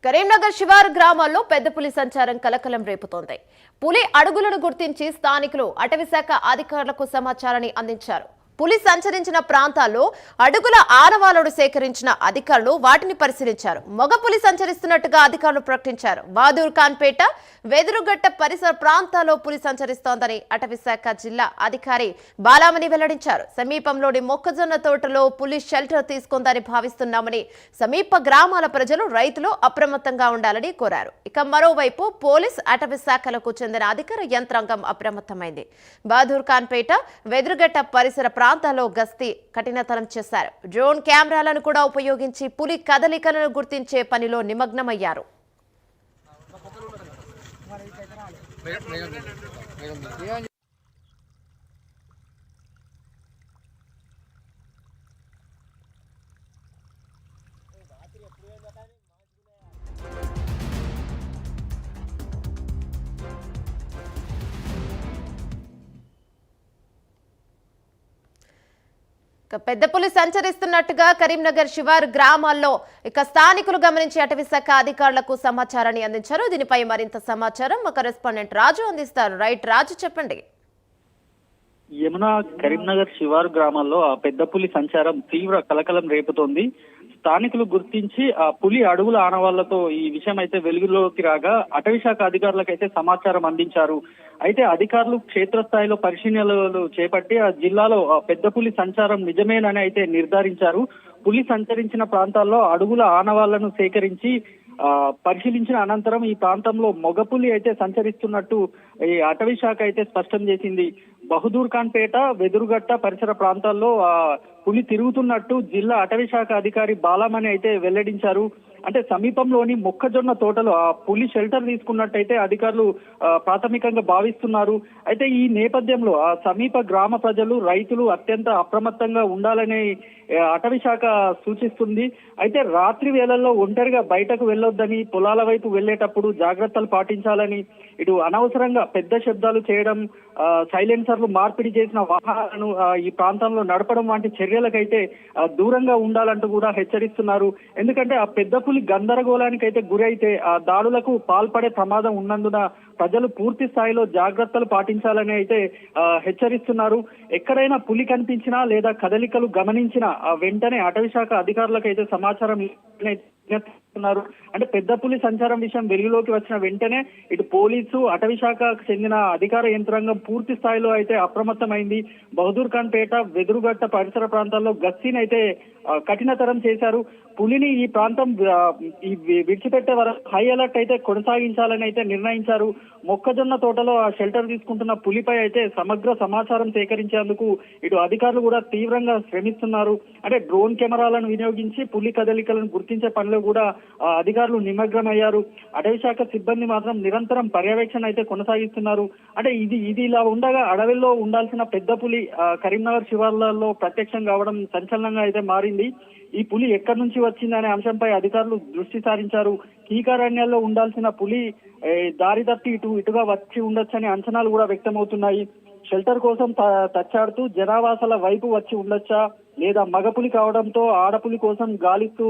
కరీంనగర్ శివారు గ్రామాల్లో పెద్ద పులి సంచారం కలకలం రేపుతోంది. పులి అడుగులను గుర్తించి స్థానికులు అటవీశాఖ అధికారులకు సమాచారాన్ని అందించారు. పులి సంచరించిన ప్రాంతాల్లో అడుగుల ఆనవాళ్లను సేకరించిన అధికారులు వాటిని పరిశీలించారు. మగ పులి సంచరిస్తున్నట్టుగా అధికారులు ప్రకటించారు. బహదూర్ ఖాన్ పేట, వెదురుగట్ట పరిసర ప్రాంతాల్లో పులి సంచరిస్తోందని అటవీశాఖ జిల్లా అధికారి బాలామణి వెల్లడించారు. సమీపంలోని మొక్కజొన్న తోటలో పులి షెల్టర్ తీసుకుందని భావిస్తున్నామని సమీప గ్రామాల ప్రజలు, రైతులు అప్రమత్తంగా ఉండాలని కోరారు. ఇక మరోవైపు పోలీస్, అటవీశాఖలకు చెందిన అధికార యంత్రాంగం అప్రమత్తమైంది. బహదూర్ ఖాన్ పేట, వెదురుగట్ట పరిసర ప్రాంతాల్లో గస్తీ కఠినతరం చేశారు. డ్రోన్ కెమెరాలను కూడా ఉపయోగించి పులి కదలికలను గుర్తించే పనిలో నిమగ్నమయ్యారు. పెద్ద పులి సంచరిస్తున్నట్టుగా కరీంనగర్ శివారు గ్రామాల్లో స్థానికులు గమనించి అటవీశాఖ అధికారులకు సమాచారాన్ని అందించారు. దీనిపై మరింత సమాచారం మా కరెస్పాండెంట్ రాజు అందిస్తారు. రైట్ రాజు, చెప్పండి. యమున కరీంనగర్ శివారు గ్రామాల్లో ఆ పెద్ద పులి సంచారం తీవ్ర కలకలం రేపుతోంది. స్థానికులు గుర్తించి ఆ పులి అడుగుల ఆనవాళ్లతో ఈ విషయం అయితే వెలుగులోకి రాగా అటవీశాఖ అధికారులకైతే సమాచారం అందించారు. అయితే అధికారులు క్షేత్రస్థాయిలో పరిశీలనలు చేపట్టి ఆ జిల్లాలో పెద్ద పులి సంచారం నిజమేనని అయితే నిర్ధారించారు. పులి సంచరించిన ప్రాంతాల్లో అడుగుల ఆనవాళ్లను సేకరించి పరిశీలించిన అనంతరం ఈ ప్రాంతంలో మొగపులి అయితే సంచరిస్తున్నట్టు ఈ అటవీ శాఖ అయితే స్పష్టం చేసింది. బహదూర్ ఖాన్ పేట, వెదురుగట్ట పరిసర ప్రాంతాల్లో పులి తిరుగుతున్నట్టు జిల్లా అటవీ శాఖ అధికారి బాలామణి అయితే వెల్లడించారు. అంటే సమీపంలోని మొక్కజొన్న తోటలో ఆ పులి షెల్టర్ తీసుకున్నట్టయితే అధికారులు ప్రాథమికంగా భావిస్తున్నారు. అయితే ఈ నేపథ్యంలో ఆ సమీప గ్రామ ప్రజలు, రైతులు అత్యంత అప్రమత్తంగా ఉండాలని అటవీ శాఖ సూచిస్తుంది. అయితే రాత్రి వేళల్లో ఒంటరిగా బయటకు వెళ్ళొద్దని, పొలాల వైపు వెళ్లేటప్పుడు జాగ్రత్తలు పాటించాలని, ఇటు అనవసరంగా పెద్ద శబ్దాలు చేయడం, సైలెన్సర్లు మార్పిడి చేసిన వాహనాలను ఈ ప్రాంతంలో నడపడం వంటి చర్యలకైతే దూరంగా ఉండాలంటూ కూడా హెచ్చరిస్తున్నారు. ఎందుకంటే ఆ పెద్ద పులి గందరగోళానికి అయితే గురైతే ఆ దాడులకు పాల్పడే ప్రమాదం ఉన్నందున ప్రజలు పూర్తి స్థాయిలో జాగ్రత్తలు పాటించాలని అయితే హెచ్చరిస్తున్నారు. ఎక్కడైనా పులి కనిపించినా లేదా కదలికలు గమనించినా వెంటనే అటవీ శాఖ అధికారులకు అయితే సమాచారం న్నారు. అంటే పెద్ద పులి సంచారం విషయం వెలుగులోకి వచ్చిన వెంటనే ఇటు పోలీసు, అటవీ శాఖకు చెందిన అధికార యంత్రాంగం పూర్తి స్థాయిలో అయితే అప్రమత్తమైంది. బహదూర్ ఖాన్ పేట, వెదురుగట్ట పరిసర ప్రాంతాల్లో గస్తీని అయితే కఠినతరం చేశారు. పులిని ఈ ప్రాంతం విడిచిపెట్టే వరకు హై అలర్ట్ అయితే కొనసాగించాలని అయితే నిర్ణయించారు. మొక్కజొన్న తోటలో ఆ షెల్టర్ తీసుకుంటున్న పులిపై అయితే సమగ్ర సమాచారం సేకరించేందుకు ఇటు అధికారులు కూడా తీవ్రంగా శ్రమిస్తున్నారు. అంటే డ్రోన్ కెమెరాలను వినియోగించి పులి కదలికలను గుర్తించే పనిలో కూడా అధికారులు నిమగ్నమయ్యారు. అటవీ శాఖ సిబ్బంది మాత్రం నిరంతరం పర్యవేక్షణ అయితే కొనసాగిస్తున్నారు. అంటే ఇది ఇలా ఉండగా అడవిలో ఉండాల్సిన పెద్ద పులి కరీంనగర్ శివార్లలో ప్రత్యక్షం కావడం సంచలనంగా అయితే మారింది. ఈ పులి ఎక్కడి నుంచి వచ్చిందనే అంశంపై అధికారులు దృష్టి సారించారు. కీకారణ్యాల్లో ఉండాల్సిన పులి దారి తప్పి ఇటుగా వచ్చి ఉండొచ్చనే అంచనాలు కూడా వ్యక్తమవుతున్నాయి. షెల్టర్ కోసం తచ్చాడుతూ జనావాసాల వైపు వచ్చి ఉండొచ్చా, లేదా మగపులి కావడంతో ఆడపులి కోసం గాలిస్తూ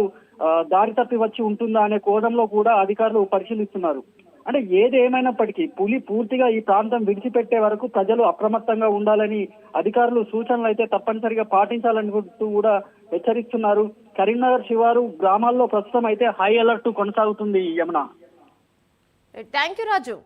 దారి తప్పి వచ్చి ఉంటుందా అనే కోణంలో కూడా అధికారులు పరిశీలిస్తున్నారు. అంటే ఏది ఏమైనప్పటికీ పులి పూర్తిగా ఈ ప్రాంతం విడిచిపెట్టే వరకు ప్రజలు అప్రమత్తంగా ఉండాలని అధికారులు సూచనలు అయితే తప్పనిసరిగా పాటించాలనుకుంటూ కూడా హెచ్చరిస్తున్నారు. కరీంనగర్ శివారు గ్రామాల్లో ప్రస్తుతం అయితే హై అలర్ట్ కొనసాగుతుంది. Yamuna, thank you Raju.